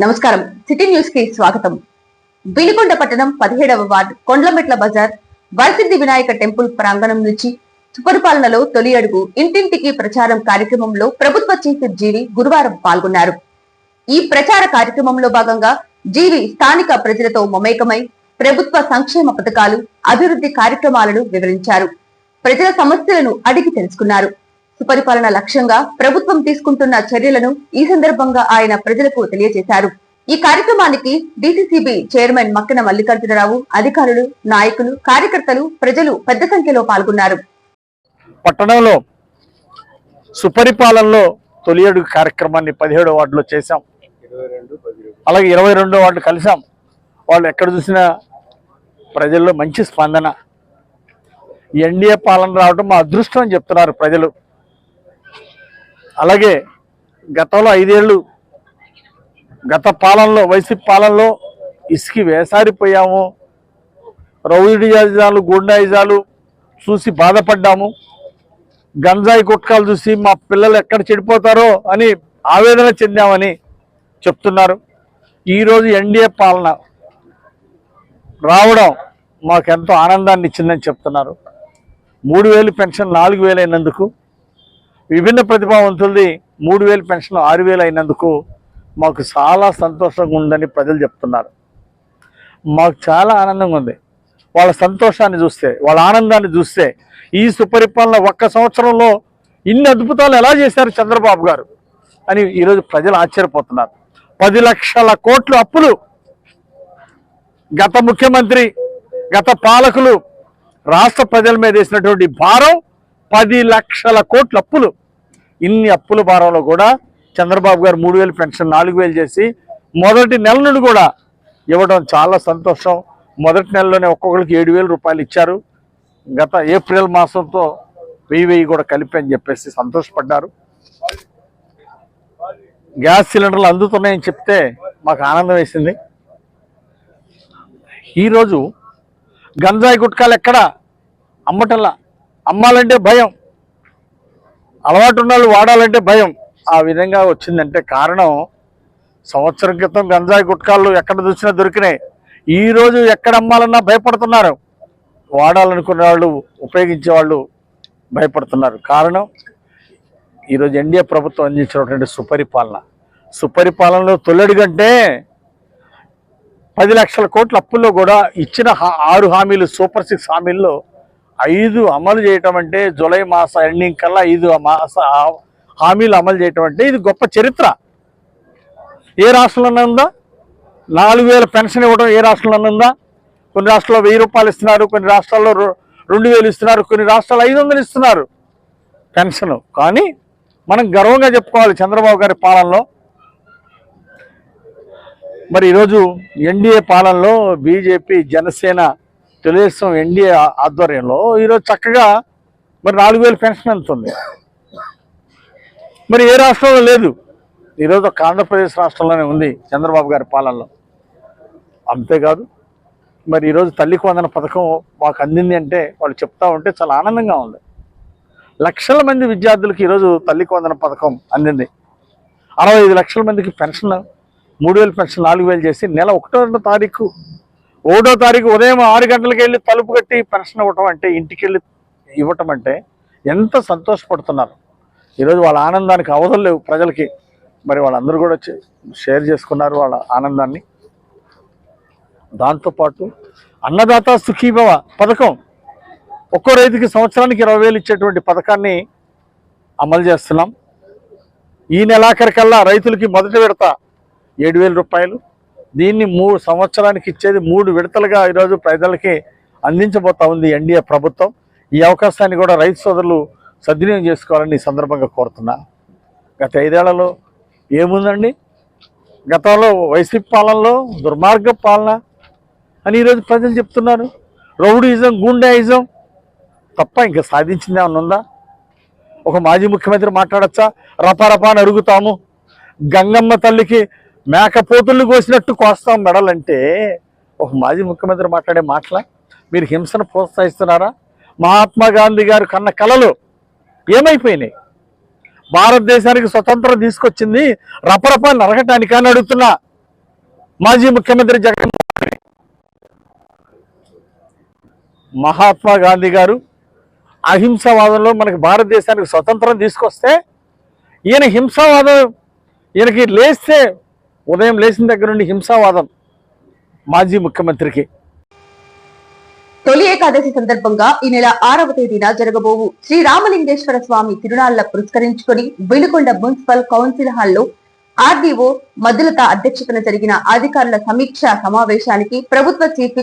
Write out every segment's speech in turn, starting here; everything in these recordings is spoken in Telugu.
నమస్కారం. సిటీ న్యూస్ కి స్వాగతం. వినుకొండ పట్టణం 17వ వార్డు కొండ్లమెట్ల బజార్ వరసిద్ధి వినాయక టెంపుల్ ప్రాంగణం నుంచి సుపరిపాలనలో తొలి అడుగు ఇంటింటికి ప్రచారం కార్యక్రమంలో ప్రభుత్వ చీఫ్ జీవి గురువారం పాల్గొన్నారు. ఈ ప్రచార కార్యక్రమంలో భాగంగా జీవి స్థానిక ప్రజలతో మమేకమై ప్రభుత్వ సంక్షేమ పథకాలు, అభివృద్ధి కార్యక్రమాలను వివరించారు. ప్రజల సమస్యలను అడిగి తెలుసుకున్నారు. సుపరిపాలన లక్ష్యంగా ప్రభుత్వం తీసుకుంటున్న చర్యలను ఈ సందర్భంగా ఆయన ప్రజలకు తెలియజేశారు. ఈ కార్యక్రమానికి డిసిసిబి చైర్మన్ మక్కెన మల్లికార్జునరావు, అధికారులు, నాయకులు, కార్యకర్తలు, ప్రజలు పెద్ద సంఖ్యలో పాల్గొన్నారు. పట్టణంలో సుపరిపాలనలో తొలి అడుగు కార్యక్రమాన్ని 17వ వార్డులో చేశాం. అలాగే 22వ వార్డు కలిసాం. వాళ్ళు ఎక్కడ చూసినా ప్రజల్లో మంచి స్పందన. ఎన్డీఏ పాలన రావడం మా అదృష్టం అని చెప్తున్నారు ప్రజలు. అలాగే గతంలో 5 ఏళ్ళు గత పాలనలో, వైసీపీ పాలనలో ఇసుకి వేసారిపోయాము, రౌడీయిజాలు, గుండాయిజాలు చూసి బాధపడ్డాము, గంజాయి గుట్కాలు చూసి మా పిల్లలు ఎక్కడ చెడిపోతారో అని ఆవేదన చెందామని చెప్తున్నారు. ఈరోజు ఎన్డీఏ పాలన రావడం మాకెంతో ఆనందాన్ని ఇచ్చిందని చెప్తున్నారు. 3000 పెన్షన్ 4000 అయినందుకు, విభిన్న ప్రతిభావంతులది 3000 పెన్షన్ 6000 అయినందుకు మాకు చాలా సంతోషంగా ఉందని ప్రజలు చెప్తున్నారు. మాకు చాలా ఆనందంగా ఉంది. వాళ్ళ సంతోషాన్ని చూస్తే, వాళ్ళ ఆనందాన్ని చూస్తే, ఈ సుపరిపాలన ఒక్క సంవత్సరంలో ఇన్ని అద్భుతాలు ఎలా చేశారు చంద్రబాబు గారు అని ఈరోజు ప్రజలు ఆశ్చర్యపోతున్నారు. 10 లక్షల కోట్లు అప్పులు గత ముఖ్యమంత్రి, గత పాలకులు రాష్ట్ర ప్రజల మీద వేసినటువంటి భారం 10 లక్షల కోట్ల అప్పులు. ఇన్ని అప్పుల భారంలో కూడా చంద్రబాబు గారు 3000 పెన్షన్ 4000 చేసి మొదటి నెల నుండి కూడా ఇవ్వడం చాలా సంతోషం. మొదటి నెలలోనే ఒక్కొక్కరికి 7000 రూపాయలు ఇచ్చారు. గత ఏప్రిల్ మాసంతో 1000 కూడా కలిపి అని చెప్పేసి సంతోషపడ్డారు. గ్యాస్ సిలిండర్లు అందుతున్నాయని చెప్తే మాకు ఆనందం వేసింది. ఈరోజు గంజాయి గుట్కాలు ఎక్కడ అమ్మటల్లా, అమ్మాలంటే భయం, అలవాటు ఉన్న వాళ్ళు వాడాలంటే భయం. ఆ విధంగా వచ్చిందంటే కారణం సంవత్సరం క్రితం గంజాయి గుట్కాలు ఎక్కడ చూసినా దొరికినాయి. ఈరోజు ఎక్కడ అమ్మాలన్నా భయపడుతున్నారు. వాడాలనుకునే వాళ్ళు, ఉపయోగించే వాళ్ళు భయపడుతున్నారు. కారణం ఈరోజు ఎన్డీఏ ప్రభుత్వం అందించినటువంటి సుపరిపాలనలో తొలడిగంటే 10 లక్షల కోట్ల అప్పుల్లో కూడా ఇచ్చిన 6 హామీలు, సూపర్ 6 హామీల్లో 5 అమలు చేయటం అంటే, జూలై మాస ఎండింగ్ కల్లా 5 హామీలు అమలు చేయటం అంటే ఇది గొప్ప చరిత్ర. ఏ రాష్ట్రంలోనే ఉందా? 4000 పెన్షన్ ఇవ్వడం ఏ రాష్ట్రంలోనే ఉందా? కొన్ని రాష్ట్రాల్లో 1000 రూపాయలు ఇస్తున్నారు, కొన్ని రాష్ట్రాల్లో 2000 ఇస్తున్నారు, కొన్ని రాష్ట్రాలు 500 ఇస్తున్నారు పెన్షన్. కానీ మనం గర్వంగా చెప్పుకోవాలి చంద్రబాబు గారి పాలనలో. మరి ఈరోజు ఎన్డీఏ పాలనలో బీజేపీ, జనసేన, తెలుగుదేశం ఎన్డీఏ ఆధ్వర్యంలో ఈరోజు చక్కగా మరి 4000 పెన్షన్ అందుతుంది. మరి ఏ రాష్ట్రంలో లేదు. ఈరోజు ఒక ఆంధ్రప్రదేశ్ రాష్ట్రంలోనే ఉంది చంద్రబాబు గారి పాలనలో. అంతేకాదు మరి ఈరోజు తల్లికి వందన పథకం మాకు అందింది అంటే వాళ్ళు చెప్తా ఉంటే చాలా ఆనందంగా ఉంది. లక్షల మంది విద్యార్థులకి ఈరోజు తల్లికి వందన పథకం అందింది. 65 లక్షల మందికి పెన్షన్ 3000 పెన్షన్ 4000 చేసి నెల 1వ తారీఖు ఉదయం 6 గంటలకు వెళ్ళి తలుపు కట్టి పెన్షన్ ఇవ్వటం అంటే, ఇంటికి వెళ్ళి ఇవ్వటం అంటే ఎంత సంతోషపడుతున్నారు. ఈరోజు వాళ్ళ ఆనందానికి అవధులు లేవు ప్రజలకి. మరి వాళ్ళందరూ కూడా షేర్ చేసుకున్నారు వాళ్ళ ఆనందాన్ని. దాంతోపాటు అన్నదాత సుఖీభవ పథకం, ఒక్కో రైతుకి సంవత్సరానికి 20,000 ఇచ్చేటువంటి పథకాన్ని అమలు చేస్తున్నాం. ఈ నెలాఖరికల్లా రైతులకి మొదటి విడత 7,000 రూపాయలు. దీన్ని 3 సంవత్సరానికి ఇచ్చేది 3 విడతలుగా ఈరోజు ప్రజలకి అందించబోతా ఉంది ఎన్డీఏ ప్రభుత్వం. ఈ అవకాశాన్ని కూడా రైతు సోదరులు సద్వినియోగం చేసుకోవాలని ఈ సందర్భంగా కోరుతున్నా. గత 5 ఏళ్లలో ఏముందండి? గతంలో వైసీపీ పాలనలో దుర్మార్గ పాలన అని ఈరోజు ప్రజలు చెప్తున్నారు. రౌడీయిజం, గుండాయిజం తప్ప ఇంకా సాధించింది ఏమన్నా ఉందా? ఒక మాజీ ముఖ్యమంత్రి మాట్లాడచ్చా? రపారపాని అరుగుతాము, గంగమ్మ తల్లికి మేకపోతుళ్ళు కోసినట్టు కోస్తాం మెడలంటే ఒక మాజీ ముఖ్యమంత్రి మాట్లాడే మాటల మీరు హింసను ప్రోత్సహిస్తున్నారా? మహాత్మా గాంధీ గారు కన్న కలలు ఏమైపోయినాయి? భారతదేశానికి స్వతంత్రం తీసుకొచ్చింది రపరప నరకటానికి అని అడుగుతున్నా. మాజీ ముఖ్యమంత్రి జగన్ మహాత్మా గాంధీ గారు అహింసావాదంలో మనకి భారతదేశానికి స్వతంత్రం తీసుకొస్తే ఈయన హింసావాదం, ఈయనకి లేస్తే ఉదయం లేచిన దగ్గర నుండి హింసావాదం మాజీ ముఖ్యమంత్రికి. తొలి ఏకాదశి సందర్భంగా ఈ నెల 6వ తేదీన జరగబోవు శ్రీ రామలింగేశ్వర స్వామి తిరునాళ్ల పురస్కరించుకొని వినుకొండ మున్సిపల్ కౌన్సిల్ హాల్లో ఆర్డీఓ మధులత అధ్యక్షతన జరిగిన అధికారుల సమీక్షా సమావేశానికి ప్రభుత్వ చీఫ్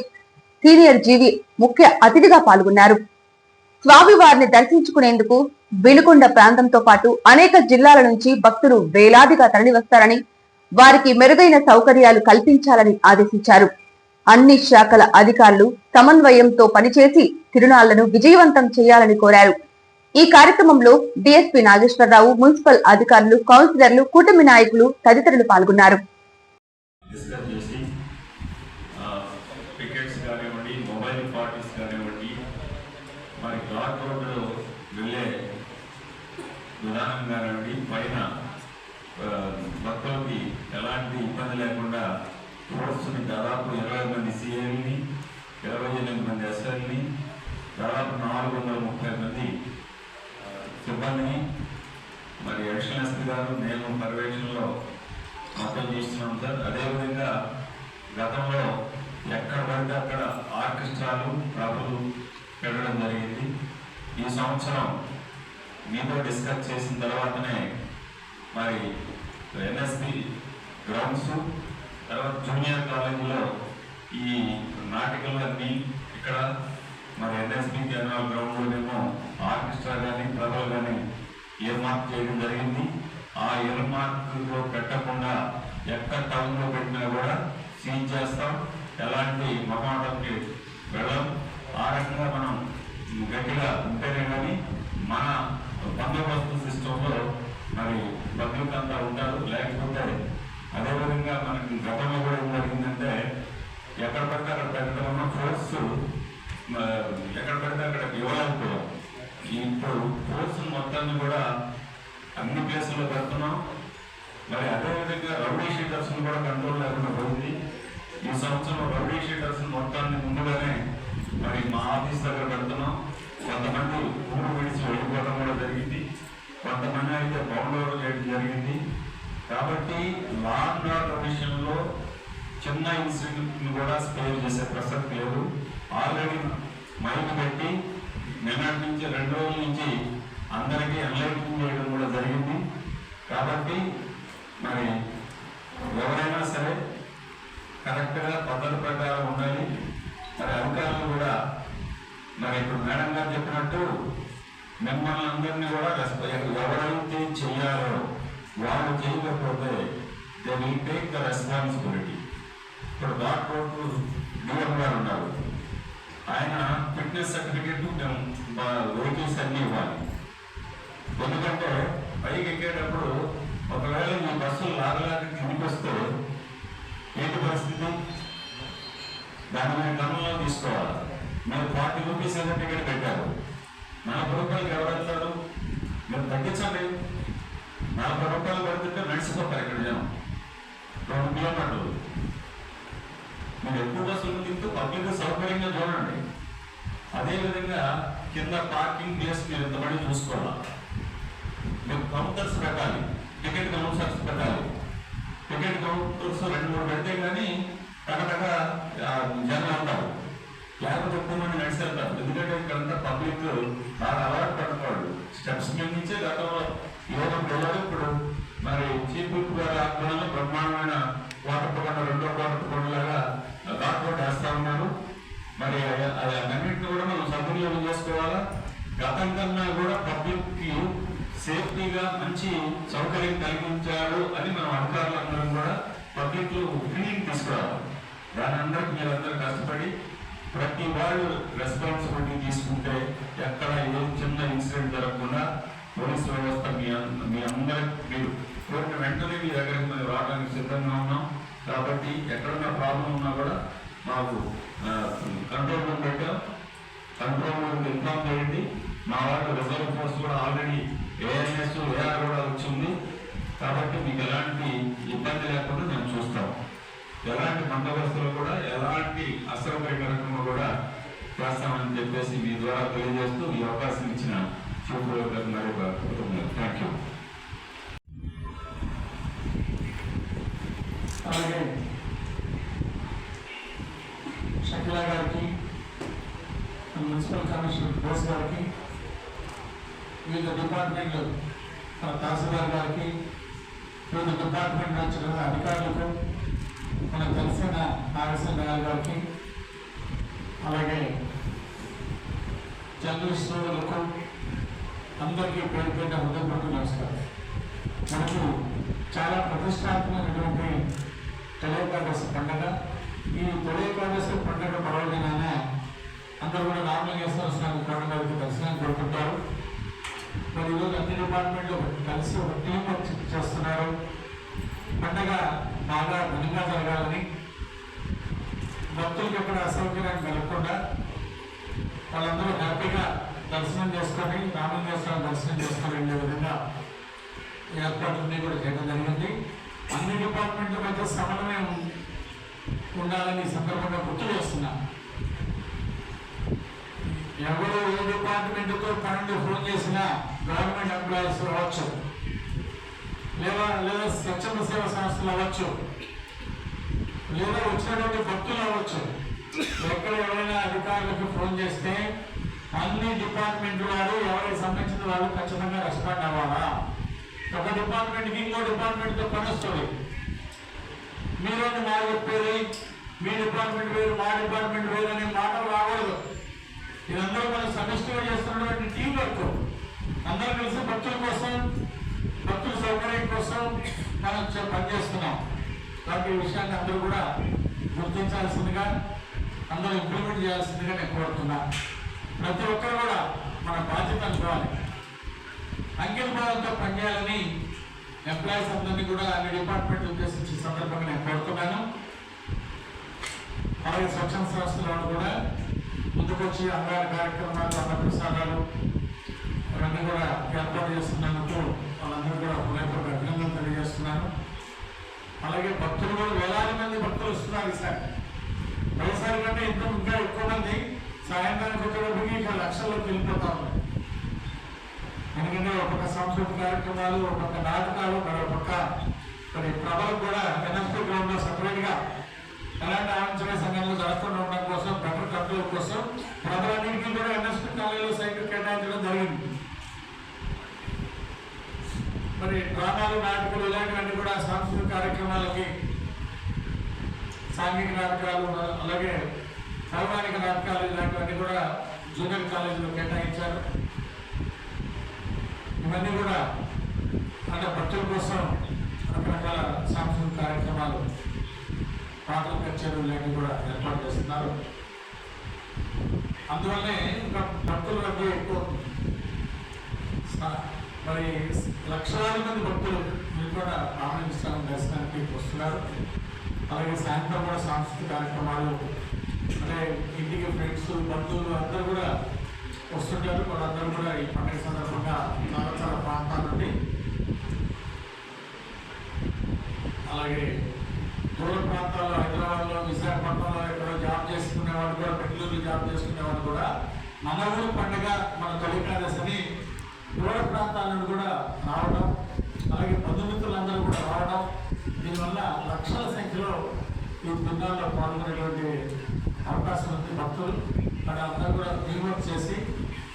సీనియర్ జీవి ముఖ్య అతిథిగా పాల్గొన్నారు. స్వామివారిని దర్శించుకునేందుకు వినుకొండ ప్రాంతంతో పాటు అనేక జిల్లాల నుంచి భక్తులు వేలాదిగా తరలివస్తారని, వారికి మెరుగైన సౌకర్యాలు కల్పించాలని ఆదేశించారు. అన్ని శాఖల అధికారులు సమన్వయంతో పనిచేసి తిరునాళ్లను విజయవంతం చేయాలని కోరారు. ఈ కార్యక్రమంలో డిఎస్పీ నాగేశ్వరరావు, మున్సిపల్ అధికారులు, కౌన్సిలర్లు, కూటమి నాయకులు తదితరులు పాల్గొన్నారు. భక్తులకి ఎలాంటి ఇబ్బంది లేకుండా ఫోర్స్ని దాదాపు 20 మంది సిఐల్ని, 28 మంది ఎస్ఐల్ని, దాదాపు 430 మంది సిబ్బందిని మరి అడిషనల్ ఎస్పీ గారు నేను పర్యవేక్షణలో మొత్తం చేస్తున్నాం సార్. అదేవిధంగా గతంలో ఎక్కడ పడితే అక్కడ ఆర్కెస్ట్రాలు, ప్రభలు పెట్టడం జరిగింది. ఈ సంవత్సరం మీతో డిస్కస్ చేసిన తర్వాతనే మరి ఎన్ఎస్పి గ్రౌండ్స్, తర్వాత జూనియర్ కాలేజీలో ఈ నాటికలన్నీ ఇక్కడ మరి ఎన్ఎస్పి జనరల్ గ్రౌండ్లోనేమో ఆర్కెస్ట్రా కానీ ప్రభలు కానీ ఇయర్మార్క్ చేయడం జరిగింది. ఆ ఇయర్మార్క్లో పెట్టకుండా ఎక్కడ టౌన్లో పెట్టినా కూడా సీజ్ చేస్తాం, ఎలాంటి మొహమాటంకి వెళ్ళం. ఆ రకంగా మనం గట్టిగా ఉంటేనే కానీ మన బందోబస్తు సిస్టంలో మరి పబ్లిక్ అంతా ఉంటారు. లేకపోతే అదేవిధంగా మనకి గతంలో కూడా ఏం జరిగిందంటే ఎక్కడ పడితే అక్కడ పెట్టడం ఉన్న ఫోర్స్ ఎక్కడ పడితే అక్కడ ఇవ్వలేకపోయాం. ఇప్పుడు ఫోర్స్ మొత్తాన్ని కూడా అన్ని ప్లేసుల్లో పెడుతున్నాం. మరి అదేవిధంగా రౌడీ షీటర్స్ కూడా కంట్రోల్ లేకుండా పోయింది. ఈ సంవత్సరం రౌడీ షీటర్స్ మొత్తాన్ని ముందుగానే మరి మా ఆఫీస్ దగ్గర పెడుతున్నాం. కొంతమంది ఊరు విడిచి వెళ్ళిపోవడం కూడా జరిగింది, కొంతమంది అయితే బౌండ్ ఓవర్ చేయడం జరిగింది. కాబట్టి లా అండ్ ఆర్డర్ విషయంలో చిన్న ఇన్సిడెంట్ని కూడా స్పేర్ చేసే ప్రసక్తి లేదు. ఆల్రెడీ మైక్ పెట్టి నిన్నటి నుంచి 2 రోజుల నుంచి అందరికీ ఎన్లైటింగ్ చేయడం కూడా జరిగింది. కాబట్టి మరి ఎవరైనా సరే కరెక్ట్గా పద్ధతి ప్రకారం ఉండాలి. మరి అధికారులు కూడా మరి ఇప్పుడు మేడం గారు చెప్పినట్టు మిమ్మల్ని అందరినీ కూడా ఎవరైతే చెయ్యాలో వాళ్ళు చేయకపోతే they will take the responsibility. ఇప్పుడు డాక్టర్ డిఎం గారు ఉన్నారు, ఆయన ఫిట్నెస్ సర్టిఫికేట్ వెహికల్స్ అన్నీ ఇవ్వాలి. ఎందుకంటే పైకి ఎక్కేటప్పుడు ఒకవేళ ఈ బస్సులు లాగలాగా కిందికొస్తే ఏంటి పరిస్థితి, దాన్ని మేము గమనంలో తీసుకోవాలి. మీరు 40 రూపీస్ టికెట్ పెట్టారు, 40 రూపాయలకి ఎవరు వెళ్తారు? మీరు తగ్గించండి. 40 రూపాయలు పడుతుంటే నడిచిపోతారు ఇక్కడ జనం 2 కిలోమీటర్లు. మీరు ఎక్కువ బస్సులు తింటూ పబ్లిక్ సౌకర్యంగా చూడండి. అదేవిధంగా కింద పార్కింగ్ ప్లేస్ మీరు ఎంతమంది చూసుకోవాలి. మీరు కౌంటర్స్ పెట్టాలి, టికెట్ కౌంటర్స్ పెట్టాలి. టికెట్ కౌంటర్స్ 2-3 పెడితే కానీ టకటక జనం ఉంటారు, లేకపోతే ఎక్కువ మంది నడిచి వెళ్తారు. ఎందుకంటే ఇక్కడంతా పబ్లిక్ బాగా అలవాటు పడుకోవాలి. స్టెప్స్ మీద నుంచే గతంలో యోగం వెళ్ళారు. ఇప్పుడు మరి చీఫ్ విప్ గారి ఆధ్వర్యంలో బ్రహ్మాండమైన కోటప్పకొండ 2వ కోటప్పకొండలాగా ఘాట్ రోడ్ వేస్తా ఉన్నారు. మరి అన్నింటినీ కూడా మనం సద్వినియోగం చేసుకోవాలా. గతం కన్నా కూడా పబ్లిక్కి సేఫ్టీగా మంచి సౌకర్యం కలిగించారు అని మనం అధికారులందరం కూడా పబ్లిక్ ఫీలింగ్ తీసుకురావాలి. దాని అందరికి మీరందరూ కష్టపడి ప్రతి వాళ్ళు రెస్పాన్సిబిలిటీ తీసుకుంటే ఎక్కడ ఏ చిన్న ఇన్సిడెంట్ జరగకుండా పోలీసు వ్యవస్థ మీ అందరికి మీరు కోరిన వెంటనే మీ దగ్గరికి మేము రావడానికి సిద్ధంగా ఉన్నాం. కాబట్టి ఎక్కడన్నా ప్రాబ్లం ఉన్నా కూడా మాకు కంట్రోల్ రూమ్ పెట్టాం, కంట్రోల్ రూమ్కి ఇన్ఫార్మ్ చేయండి. మా వాళ్ళు రిజర్వ్ ఫోర్స్ కూడా ఆల్రెడీ ఏఎన్ఎస్ ఏఆర్ కూడా వచ్చింది. కాబట్టి మీకు ఎలాంటి ఇబ్బంది లేకుండా మేము చూస్తాం. ఎలాంటి బందోబస్తులు కూడా ఎలాంటి అసౌకర్యకరంగా కూడా చేస్తామని చెప్పేసి మీ ద్వారా తెలియజేస్తూ ఈ అవకాశం ఇచ్చిన శివప్రభు గారు మరియు థ్యాంక్ యూ. అలాగే షకీలా గారికి, మున్సిపల్ కమిషనర్ బోస్ గారికి, వివిధ డిపార్ట్మెంట్లు తహసీల్దార్ గారికి, వివిధ డిపార్ట్మెంట్ వచ్చిన అధికారులకు, మనకు తెలిసిన నాగేశ్వర గారికి, అలాగే జర్నలిస్టులకు అందరికీ పేరు పేరున హృదయపూర్వక నమస్కారం. మనకు చాలా ప్రతిష్టాత్మకమైనటువంటి తొలి ఏకాదశి పండుగ. ఈ తొలి ఏకాదశి పండుగ పర్వదినాన అందరూ కూడా రామలింగేశ్వర స్వామి కొండగారికి దర్శనం కోరుకుంటారు. మరి ఈరోజు అన్ని డిపార్ట్మెంట్లు కలిసి ఒక టీం వర్క్ చేస్తున్నారు. పండుగ బాగా ఘనంగా జరగాలని, భక్తులకు ఎక్కడ అసౌకర్యం కలగకుండా వాళ్ళందరూ హ్యాపీగా దర్శనం చేసుకొని రామలింగేశ్వర దర్శనం చేసుకొని వెళ్ళే విధంగా ఏర్పాట్లన్నీ కూడా చేయడం జరిగింది. అన్ని డిపార్ట్మెంట్ల మధ్య సమన్వయం ఉండాలని ఈ సందర్భంగా గుర్తు చేస్తున్నా. ఎవరు ఏ డిపార్ట్మెంట్తో పన్నెండు ఫోన్ చేసినా గవర్నమెంట్ ఎంప్లాయీస్ అవ్వచ్చు, లేదా స్వచ్ఛంద సేవా సంస్థలు అవ్వచ్చు, లేదా వచ్చినటువంటి భక్తులు అవ్వచ్చు, ఎక్కడ ఎవరైనా అధికారులకు ఫోన్ చేస్తే అన్ని డిపార్ట్మెంట్ వారు ఎవరికి సంబంధించిన వాళ్ళు ఖచ్చితంగా రెస్పాండ్ అవ్వాలా. ఒక డిపార్ట్మెంట్కి ఇంకో డిపార్ట్మెంట్తో పని వస్తుంది. మీరు మా చెప్పేది మీ డిపార్ట్మెంట్ వేరు, మా డిపార్ట్మెంట్ వేరు అనే మాటలు రాకూడదు. ఇదందరూ మనం సమిష్టిగా చేస్తున్నటువంటి టీం వర్క్. అందరూ కలిసి భక్తుల కోసం, భక్తుల సౌకర్యం కోసం మనం పనిచేస్తున్నాం. కాబట్టి ఈ విషయాన్ని అందరూ కూడా గుర్తించాల్సిందిగా, అందరూ ఇంప్లిమెంట్ చేయాల్సిందిగా నేను కోరుతున్నా. ప్రతి ఒక్కరు కూడా మన బాధ్యత అనుకోవాలి, అంకిత భావంతో పనిచేయాలని ఎంప్లాయీస్ అందరినీ కూడా అన్ని డిపార్ట్మెంట్ ఉద్దేశించే సందర్భంగా నేను కోరుతున్నాను. అలాగే స్వచ్ఛంద సంస్థల వాళ్ళు కూడా ముందుకొచ్చి అంగార కార్యక్రమాలు, అన్న ప్రసాదాలు అవన్నీ కూడా ఏర్పాటు చేస్తున్నందుకు వాళ్ళందరూ కూడా హృదయపూర్వక అభినందనలు తెలియజేస్తున్నాను. అలాగే భక్తులు కూడా వేలాది మంది భక్తులు వస్తున్నారు ఈసారి. వైఎస్ఆర్ కంటే ఇంకా ఎక్కువ మంది సాయంత్రానికి వచ్చేటప్పటికి ఇంకా లక్షల్లోకి వెళ్ళిపోతా ఉన్నాయి. ఎందుకంటే ఒక్కొక్క సాంస్కృతిక కార్యక్రమాలు, ఒక్కొక్క నాటకాలు, మరొక మరి ప్రభలకు కూడా ఎన్ఎస్పీ గ్రౌండ్లో సపరేట్గా ఎలాంటి ఆలోచన సంఘాలు జరగకుండా ఉండడం కోసం, బెటర్ కంట్రోల్ కోసం ప్రభలన్నింటినీ కూడా ఎన్ఎస్పీ కాలేజీలో సైకిల్ కేటాయించడం జరిగింది. మరి డ్రామాలు, నాటకాలు ఇలాంటివన్నీ కూడా సాంస్కృతిక కార్యక్రమాలకి, సాంఘిక నాటకాలు, అలాగే పౌరాణిక నాటకాలు ఇలాంటివన్నీ కూడా జూనియర్ కాలేజీలో కేటాయించారు. ఇవన్నీ కూడా అంటే భక్తుల కోసం రకరకాల సాంస్కృతిక కార్యక్రమాలు, పాటల కచేరీలు ఇలాంటివి కూడా ఏర్పాటు చేస్తున్నారు. అందువల్లనే ఇంకా భక్తుల రద్దీ ఎక్కువ. మరి లక్షలాది మంది భక్తులు మీరు కూడా రామలింగేశ్వర దర్శనానికి వస్తున్నారు. అలాగే సాయంత్రం కూడా సాంస్కృతిక కార్యక్రమాలు, అంటే ఇంటికి ఫ్రెండ్స్, బంధువులు అందరూ కూడా వస్తుంటారు. వాళ్ళందరూ కూడా ఈ పండుగ సందర్భంగా చాలా చాలా ప్రాంతాల నుండి, అలాగే దూర ప్రాంతాల్లో హైదరాబాద్లో, విశాఖపట్నంలో ఎక్కడో జాబ్ చేసుకునే వాళ్ళు కూడా, బెంగళూరులో జాబ్ చేసుకునే వాళ్ళు కూడా మన ఊరు పండుగ, మన తొలి ఏకాదశిని దూర ప్రాంతాల నుండి కూడా రావడం, అలాగే బంధుమిత్రులందరూ కూడా రావడం, దీనివల్ల లక్షల సంఖ్యలో ఈ బృందాల్లో పాల్గొనేటువంటి అవకాశం ఉంది. భక్తులు అక్కడ అందరూ కూడా టీంవర్క్ చేసి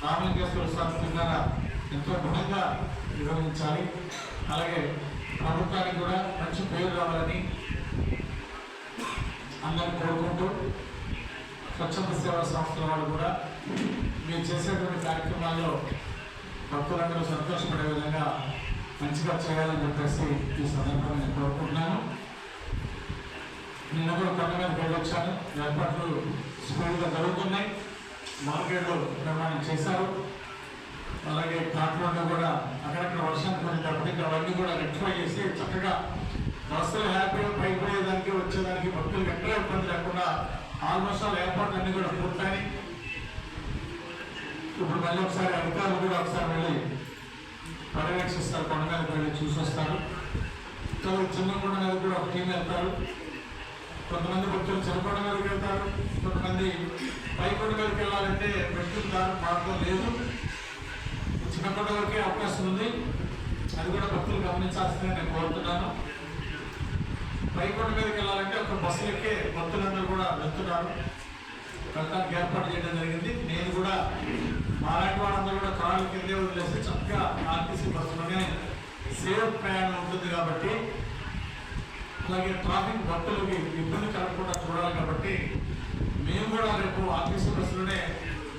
రామలింగేశ్వర స్వామి ద్వారా ఎంతో ఘనంగా నిర్వహించాలి. అలాగే ప్రభుత్వానికి కూడా మంచి పేరు రావాలని అందరినీ కోరుకుంటూ, స్వచ్ఛంద సేవా సంస్థల వాళ్ళు కూడా మీరు చేసేటువంటి కార్యక్రమాల్లో భక్తులందరూ సంతోషపడే విధంగా మంచిగా చేయాలని చెప్పేసి ఈ సందర్భంగా నేను కోరుకుంటున్నాను. నిన్న కూడా కొండ మీద వెళ్ళొచ్చాను. ఏర్పాట్లు స్పీడ్గా జరుగుతున్నాయి. మార్కెట్లు నిర్మాణం చేశారు. అలాగే కాకినాడలో కూడా అక్కడక్కడ వర్షం పడేటప్పటికి అవన్నీ కూడా రెక్టిఫై చేసి చక్కగా బస్సులు హ్యాపీగా పైపోయేదానికి, వచ్చేదానికి, భక్తులకు ఎక్కడ ఇబ్బంది లేకుండా ఆల్మోస్ట్ ఆల్ ఏర్పాట్లు అన్నీ కూడా పూర్తయి ఇప్పుడు మళ్ళీ ఒకసారి అధికారులు కూడా ఒకసారి వెళ్ళి పర్యవేక్షిస్తారు, కొండ మీదకి వెళ్ళి చూసి వస్తారు. చిన్నకొండ మీద కూడా ఒక టీం వెళ్తారు. కొంతమంది భక్తులు చిన్నకొండ మీదకి వెళ్తారు, కొంతమంది పైకొండ మీదకి వెళ్ళాలంటే మెట్టు దారి మార్గం లేదు. చిన్నకొండ వరకే అవకాశం ఉంది, అది కూడా భక్తులు గమనించాల్సిందే నేను కోరుతున్నాను. పైకొండ మీదకి వెళ్ళాలంటే ఒక బస్సులకే భక్తులందరూ కూడా వెళ్తున్నారు, వెళ్ళడానికి ఏర్పాటు చేయడం జరిగింది. నేను కూడా మాలాంటి వాళ్ళందరూ కూడా కాళ్ళు కిందే వదిలేసి చక్కగా ఆర్టీసీ బస్సులోనే సేఫ్ ప్రయాణం ఉంటుంది కాబట్టి, అలాగే ట్రాఫిక్ భక్తులకి ఇబ్బంది కలగకుండా చూడాలి కాబట్టి మేము కూడా రేపు ఆర్టీసీ బస్సులోనే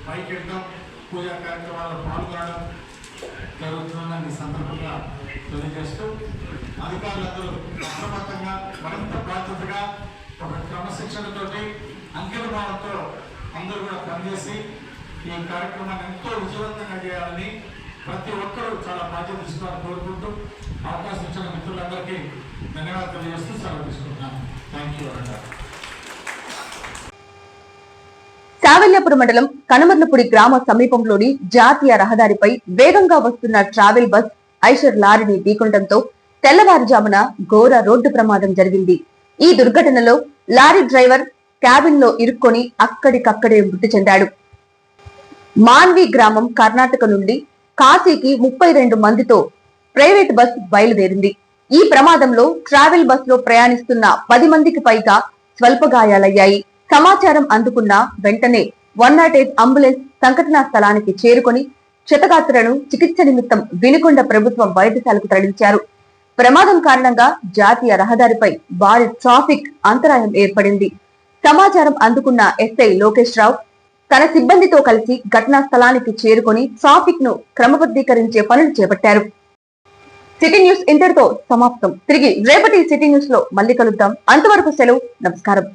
పైకి వెళ్తాం, పూజా కార్యక్రమాల్లో పాల్గొనడం జరుగుతుందని ఈ సందర్భంగా తెలియజేస్తూ అధికారులందరూ అప్రమత్తంగా మరింత బాధ్యతగా ఒక క్రమశిక్షణతోటి అంకిత భావంతో అందరూ కూడా పనిచేసి ఈ కార్యక్రమాన్ని ఎంతో విజయవంతంగా చేయాలని ప్రతి ఒక్కరూ చాలా బాధ్యత తీసుకోవాలని కోరుకుంటూ అవకాశం ఇచ్చిన మిత్రులందరికీ ధన్యవాదాలు తెలియజేస్తూ సెలవు తీసుకుంటున్నాను. థ్యాంక్ యూ అంటారు. సావెల్యాపురం మండలం కనమర్లపూడి గ్రామ సమీపంలోని జాతీయ రహదారిపై వేగంగా వస్తున్న ట్రావెల్ బస్ ఐషర్ లారీని ఢీకొనడంతో తెల్లవారుజామున ఘోర రోడ్డు ప్రమాదం జరిగింది. ఈ దుర్ఘటనలో లారీ డ్రైవర్ క్యాబిన్ లో ఇరుక్కొని అక్కడికక్కడే మృతి చెందాడు. మాన్వి గ్రామం కర్ణాటక నుండి కాశీకి 32 మందితో ప్రైవేట్ బస్ బయలుదేరింది. ఈ ప్రమాదంలో ట్రావెల్ బస్ లో ప్రయాణిస్తున్న 10 మందికి పైగా స్వల్ప గాయాలయ్యాయి. సమాచారం అందుకున్న వెంటనే 108 అంబులెన్స్ సంఘటనా స్థలానికి చేరుకొని క్షతగాత్రులను చికిత్స నిమిత్తం వినుకొండ ప్రభుత్వ వైద్యశాలకు తరలించారు. ప్రమాదం కారణంగా జాతీయ రహదారిపై భారీ ట్రాఫిక్ అంతరాయం ఏర్పడింది. సమాచారం అందుకున్న ఎస్ఐ లోకేష్ రావు తన సిబ్బందితో కలిసి ఘటనా స్థలానికి చేరుకొని ట్రాఫిక్ ను క్రమబద్ధీకరించే పనులు చేపట్టారు. సిటీ న్యూస్ ఇంతటితో సమాప్తం. తిరిగి రేపటి సిటీ న్యూస్ లో మళ్ళీ కలుద్దాం. అంతవరకు సెలవు. నమస్కారం.